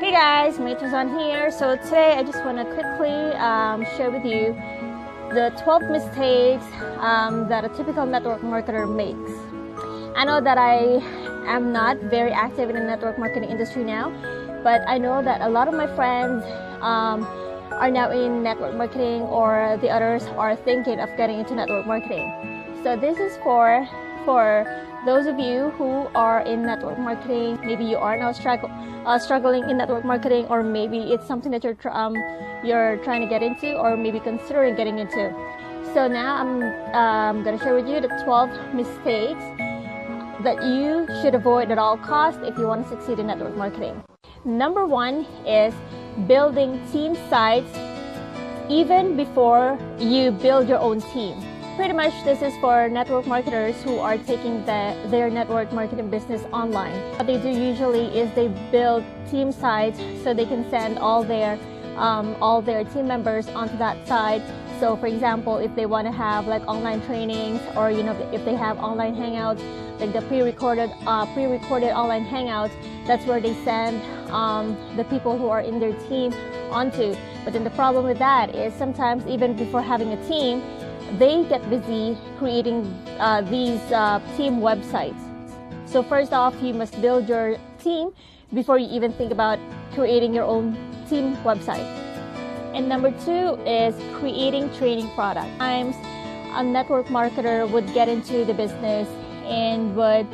Hey guys, Maitrazon here. So today I just want to quickly share with you the 12 mistakes that a typical network marketer makes. I know that I am not very active in the network marketing industry now, but I know that a lot of my friends are now in network marketing, or the others are thinking of getting into network marketing. So this is for those of you who are in network marketing. Maybe you are now struggling in network marketing, or maybe it's something that you're trying to get into, or maybe considering getting into. So now I'm going to share with you the 12 mistakes that you should avoid at all costs if you want to succeed in network marketing. Number one is building team sites even before you build your own team. Pretty much this is for network marketers who are taking their network marketing business online. What they do usually is they build team sites so they can send all their team members onto that site. So for example, if they want to have like online trainings, or if they have online hangouts, like the pre-recorded online hangouts, that's where they send the people who are in their team onto. But then the problem with that is sometimes even before having a team, they get busy creating these team websites. So first off, you must build your team before you even think about creating your own team website. And number two is creating training products. Sometimes a network marketer would get into the business and would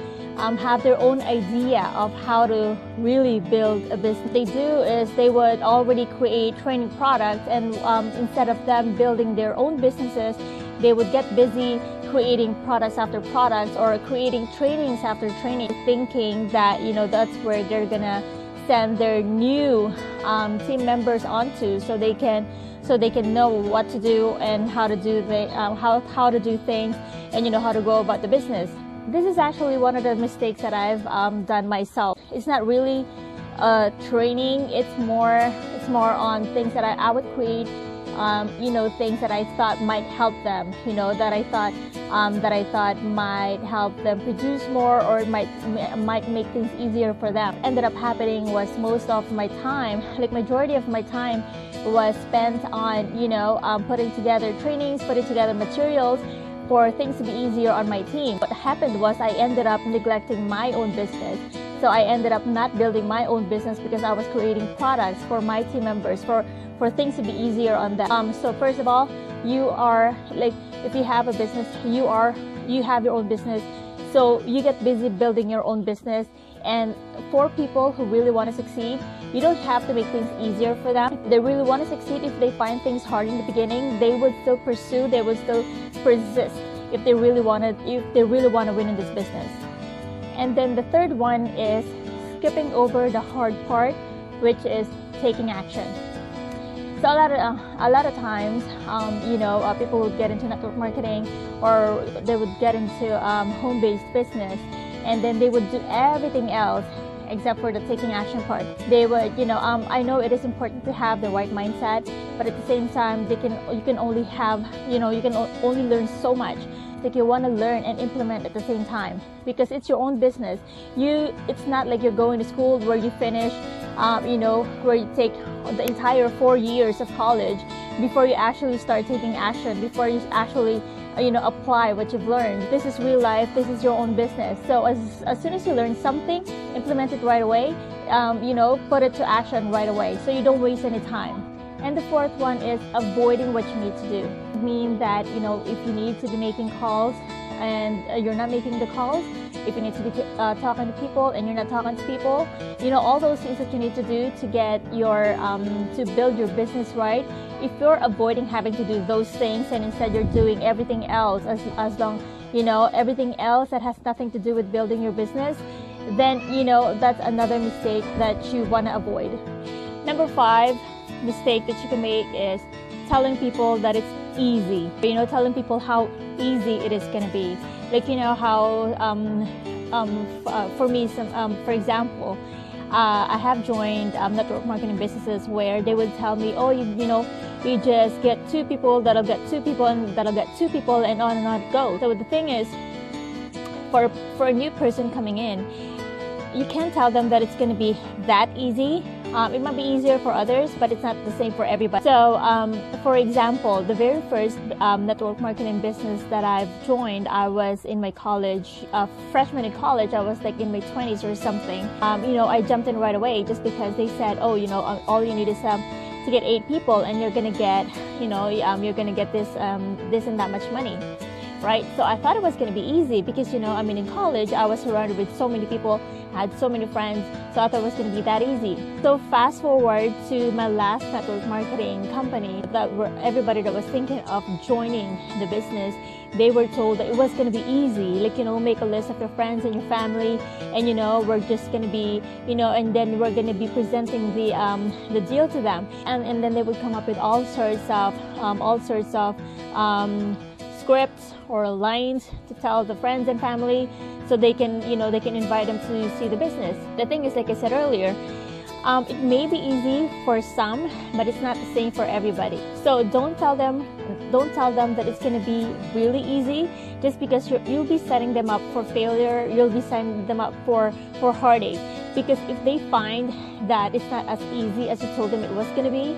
have their own idea of how to really build a business. What they do is they would already create training products, and instead of them building their own businesses, they would get busy creating products after products, or creating trainings after training, thinking that that's where they're gonna send their new team members onto, so they can know what to do and how to do how to do things, and how to go about the business. This is actually one of the mistakes that I've done myself. It's not really training. It's more on things that I would create. Things that I thought might help them, that I thought might help them produce more, or might make things easier for them. Ended up happening was most of my time, like majority of my time, was spent on putting together trainings, putting together materials for things to be easier on my team. What happened was I ended up neglecting my own business. So I ended up not building my own business because I was creating products for my team members, for things to be easier on them. So first of all, you are like, if you have a business, you have your own business. So you get busy building your own business. And for people who really want to succeed, you don't have to make things easier for them. If they really want to succeed, if they find things hard in the beginning, they would still pursue, they would still persist if they really want to win in this business. And then the third one is skipping over the hard part, which is taking action. So a lot of times, people would get into network marketing, or they would get into home-based business, and then they would do everything else except for the taking action part. They would, I know it is important to have the right mindset, but at the same time, you can only learn so much. Like you want to learn and implement at the same time, because it's your own business. It's not like you're going to school where you finish, where you take the entire 4 years of college before you actually start taking action, before you actually apply what you've learned. This is real life. This is your own business. So as soon as you learn something, implement it right away. Put it to action right away, so you don't waste any time. And the fourth one is avoiding what you need to do. It means that if you need to be making calls and you're not making the calls, if you need to be talking to people and you're not talking to people, all those things that you need to do to get to build your business right. If you're avoiding having to do those things, and instead you're doing everything else, everything else that has nothing to do with building your business, then that's another mistake that you want to avoid. Number 5 mistake that you can make is telling people that it's easy. Telling people how easy it is going to be. Like how for me, for example, I have joined network marketing businesses where they would tell me, oh, you just get 2 people, that'll get 2 people, and that'll get 2 people, and on it goes. So the thing is, for a new person coming in, you can't tell them that it's going to be that easy It might be easier for others, but it's not the same for everybody. So, for example, the very first network marketing business that I've joined, I was in my college, freshman in college. I was like in my 20s or something. I jumped in right away just because they said, oh, all you need is to get 8 people, and you're gonna get, you're gonna get this and that much money. Right? So I thought it was going to be easy because, in college, I was surrounded with so many people, had so many friends, so I thought it was going to be that easy. So fast forward to my last network marketing company, everybody that was thinking of joining the business, they were told that it was going to be easy, like, make a list of your friends and your family, and, we're just going to be, and then we're going to be presenting the deal to them. And then they would come up with all sorts of scripts or lines to tell the friends and family so they can invite them to see the business. The thing is, like I said earlier, it may be easy for some, but it's not the same for everybody. So don't tell them that it's going to be really easy just because you'll be setting them up for failure. You'll be setting them up for heartache, because if they find that it's not as easy as you told them it was going to be,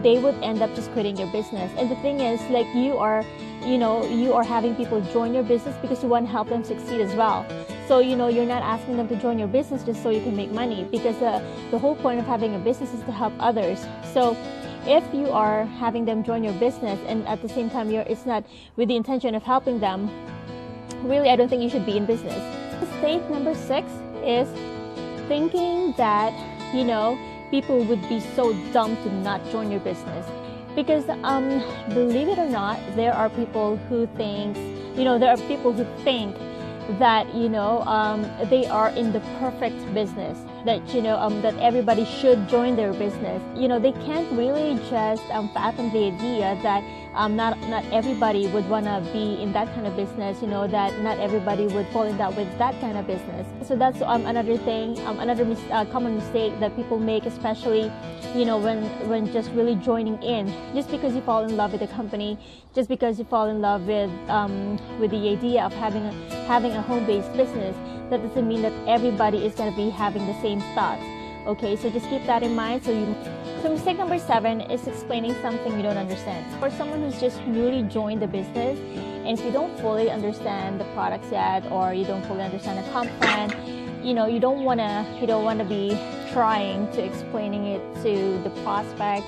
they would end up just quitting your business. And the thing is, like, you are having people join your business because you want to help them succeed as well. So, you're not asking them to join your business just so you can make money, because the whole point of having a business is to help others. So if you are having them join your business and at the same time it's not with the intention of helping them, really, I don't think you should be in business. Mistake number 6 is thinking that, people would be so dumb to not join your business. Because believe it or not, there are people who think that they are in the perfect business, that that everybody should join their business. They can't really just fathom the idea that not everybody would want to be in that kind of business, that not everybody would fall in love with that kind of business. So that's another thing, common mistake that people make, especially when just really joining in. Just because you fall in love with the company, just because you fall in love with the idea of having a home-based business, that doesn't mean that everybody is going to be having the same thoughts. Okay, so just keep that in mind. So mistake number 7 is explaining something you don't understand. For someone who's just newly joined the business, and if you don't fully understand the products yet, or you don't fully understand the comp plan, you don't want to be trying to explaining it to the prospect,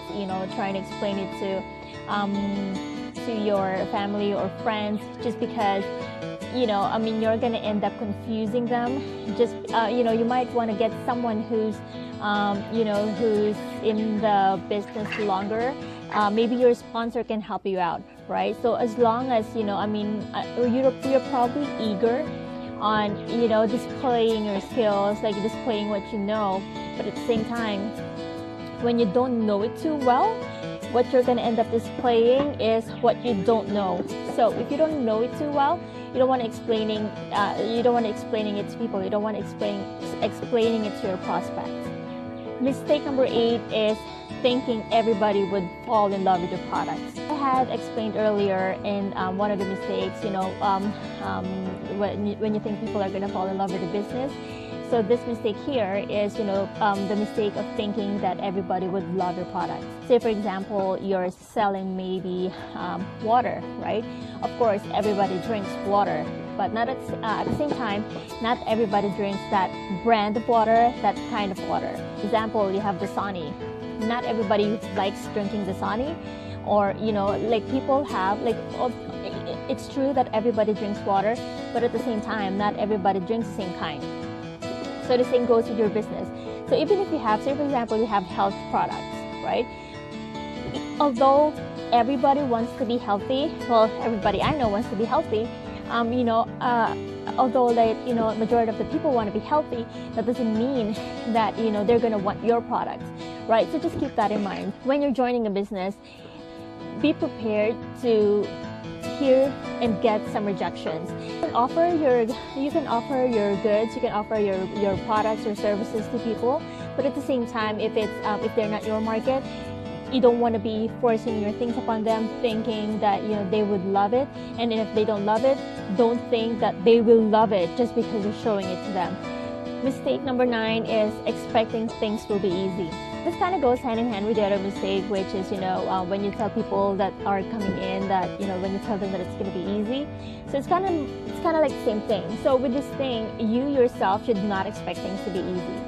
trying to explain it to your family or friends, just because you're going to end up confusing them. Just you might want to get someone who's who's in the business longer. Maybe your sponsor can help you out, right? So as long as you're probably eager on displaying your skills, like displaying what you know, but at the same time, when you don't know it too well, what you're going to end up displaying is what you don't know. So if you don't know it too well, you don't want to explaining it to people. You don't want to explaining it to your prospect. Mistake number 8 is thinking everybody would fall in love with your products. I had explained earlier in one of the mistakes, when you think people are going to fall in love with the business. So this mistake here is, the mistake of thinking that everybody would love your products. Say, for example, you're selling maybe water, right? Of course, everybody drinks water, but not at the same time, not everybody drinks that brand of water, that kind of water. Example, you have Dasani. Not everybody likes drinking Dasani, or people have it's true that everybody drinks water, but at the same time, not everybody drinks the same kind. So the same goes with your business. So even if you have, say for example, you have health products, right? Although everybody wants to be healthy, well, everybody I know wants to be healthy, although majority of the people want to be healthy, that doesn't mean that they're going to want your products, right? So just keep that in mind. When you're joining a business, be prepared to hear and get some rejections. You can offer your goods, you can offer your products or services to people, but at the same time, if they're not your market, you don't want to be forcing your things upon them, thinking that they would love it. And if they don't love it, don't think that they will love it just because you're showing it to them. Mistake number 9 is expecting things will be easy. This kind of goes hand in hand with the other mistake, which is, when you tell people that are coming in that, when you tell them that it's going to be easy. So it's kind of like the same thing. So with this thing, you yourself should not expect things to be easy.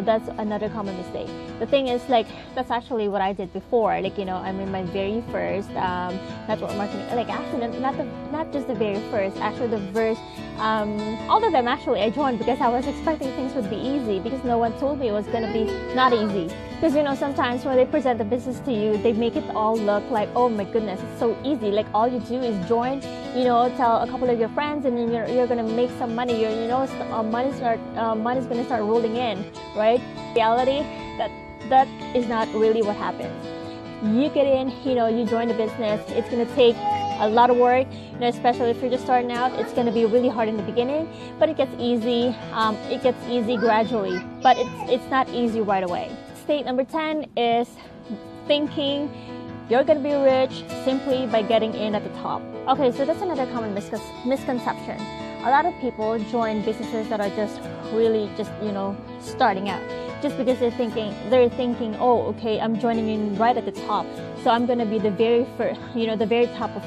That's another common mistake. The thing is, like, that's actually what I did before. Like, I'm in my very first network marketing. Like, actually, not just the very first. Actually, the first, all of them actually I joined because I was expecting things would be easy, because no one told me it was gonna be not easy. Because sometimes when they present the business to you, they make it all look like, oh my goodness, it's so easy. Like, all you do is join, tell a couple of your friends, and then you're gonna make some money. Money's gonna start rolling in, right? Reality, that is not really what happens. You get in, you join the business. It's gonna take a lot of work, especially if you're just starting out. It's gonna be really hard in the beginning, but it gets easy. It gets easy gradually, but it's not easy right away. Mistake number 10 is thinking you're going to be rich simply by getting in at the top. Okay, so that's another common misconception. A lot of people join businesses that are just really starting out, just because they're thinking, oh, okay, I'm joining in right at the top, so I'm going to be the very first, the very top of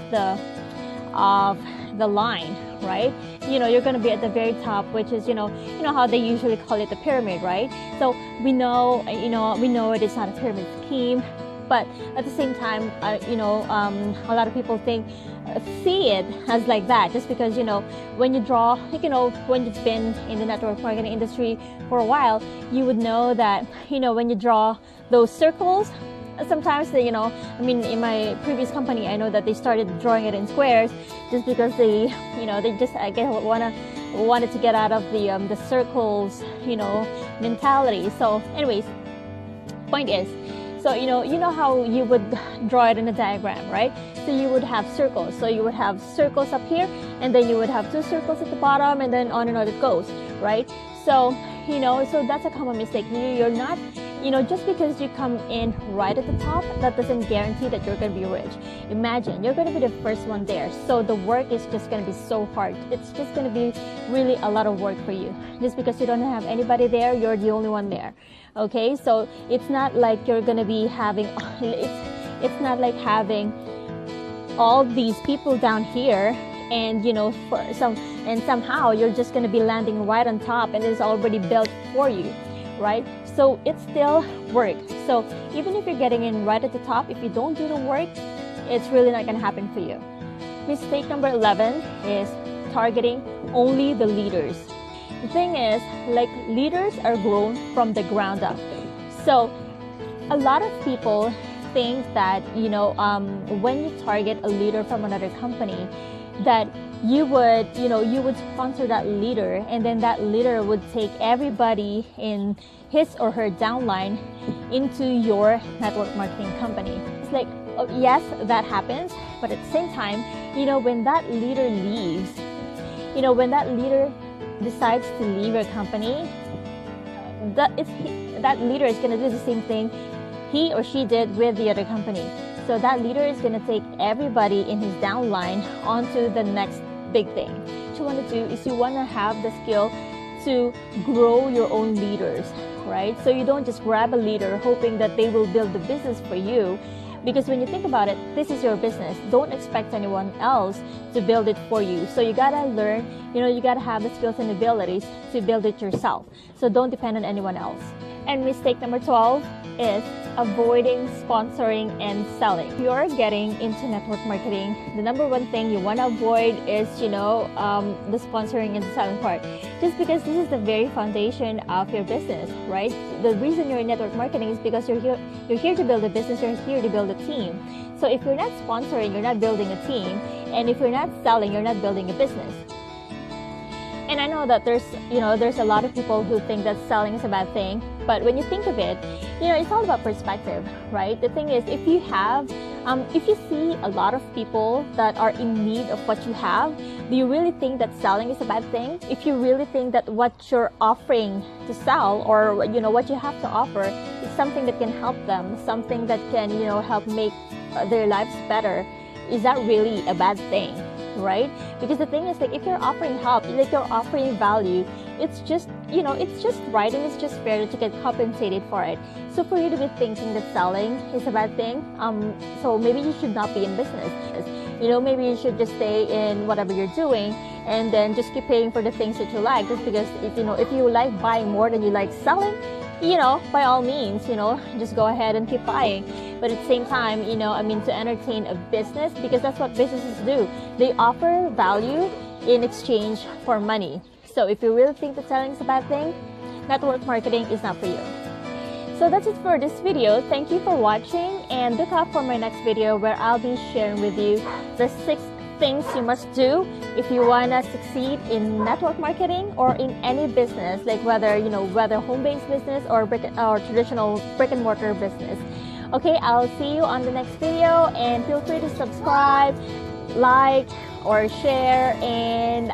the line, right? You're going to be at the very top, which is, how they usually call it the pyramid, right? So we know it is not a pyramid scheme, but at the same time, a lot of people see it as like that, just because, when you draw, when you've been in the network marketing industry for a while, you would know that, when you draw those circles, sometimes in my previous company, I know that they started drawing it in squares just because they just, I guess, wanted to get out of the circles, mentality. So anyways, point is, so how you would draw it in a diagram, right? So you would have circles. So you would have circles up here, and then you would have 2 circles at the bottom, and then on and on it goes, right? So so that's a common mistake. You're not, just because you come in right at the top, that doesn't guarantee that you're going to be rich. Imagine, you're going to be the first one there. So the work is just going to be so hard. It's just going to be really a lot of work for you. Just because you don't have anybody there, you're the only one there. Okay, so it's not like you're going to be having, it's not like having all these people down here, and somehow you're just going to be landing right on top, and it's already built for you, right? So it's still work. So even if you're getting in right at the top, if you don't do the work, it's really not going to happen for you. Mistake number 11 is targeting only the leaders. The thing is, like, leaders are grown from the ground up. So a lot of people think that when you target a leader from another company, that you would sponsor that leader, and then that leader would take everybody in his or her downline into your network marketing company. It's like, yes, that happens, but at the same time, when that leader leaves, when that leader decides to leave your company, that leader is going to do the same thing he or she did with the other company. So that leader is going to take everybody in his downline onto the next big thing. What you want to do is you want to have the skill to grow your own leaders, right? So you don't just grab a leader hoping that they will build the business for you, because when you think about it, this is your business. Don't expect anyone else to build it for you. So you gotta learn, you gotta have the skills and abilities to build it yourself. So don't depend on anyone else. And mistake number 12 is avoiding sponsoring and selling. If you're getting into network marketing, the number one thing you want to avoid is, the sponsoring and the selling part. Just because this is the very foundation of your business, right? The reason you're in network marketing is because you're here to build a business, you're here to build a team. So if you're not sponsoring, you're not building a team. And if you're not selling, you're not building a business. And I know that there's a lot of people who think that selling is a bad thing, but when you think of it, it's all about perspective, right? The thing is, if you see a lot of people that are in need of what you have, do you really think that selling is a bad thing? If you really think that what you're offering to sell, or what you have to offer, is something that can help them, something that can help make their lives better, is that really a bad thing, right? Because the thing is, like, if you're offering help, like you're offering value, it's just, you know, it's just right and it's just fair that you get compensated for it. So for you to be thinking that selling is a bad thing, so maybe you should not be in business. You know, maybe you should just stay in whatever you're doing and then just keep paying for the things that you like. Just because, you know, if you like buying more than you like selling, you know, by all means, you know, just go ahead and keep buying. But at the same time, you know, I mean, to entertain a business, because that's what businesses do. They offer value in exchange for money. So if you really think that selling is a bad thing, network marketing is not for you. So that's it for this video. Thank you for watching, and look out for my next video where I'll be sharing with you the 6 things you must do if you want to succeed in network marketing or in any business, like whether, you know, whether home-based business or traditional brick and mortar business. Okay, I'll see you on the next video, and feel free to subscribe, like, or share, and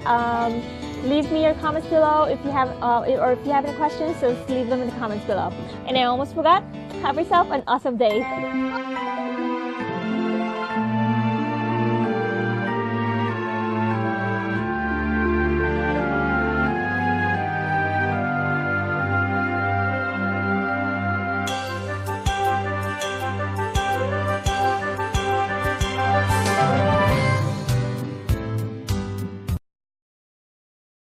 leave me your comments below if you have or if you have any questions. So leave them in the comments below. And I almost forgot, have yourself an awesome day.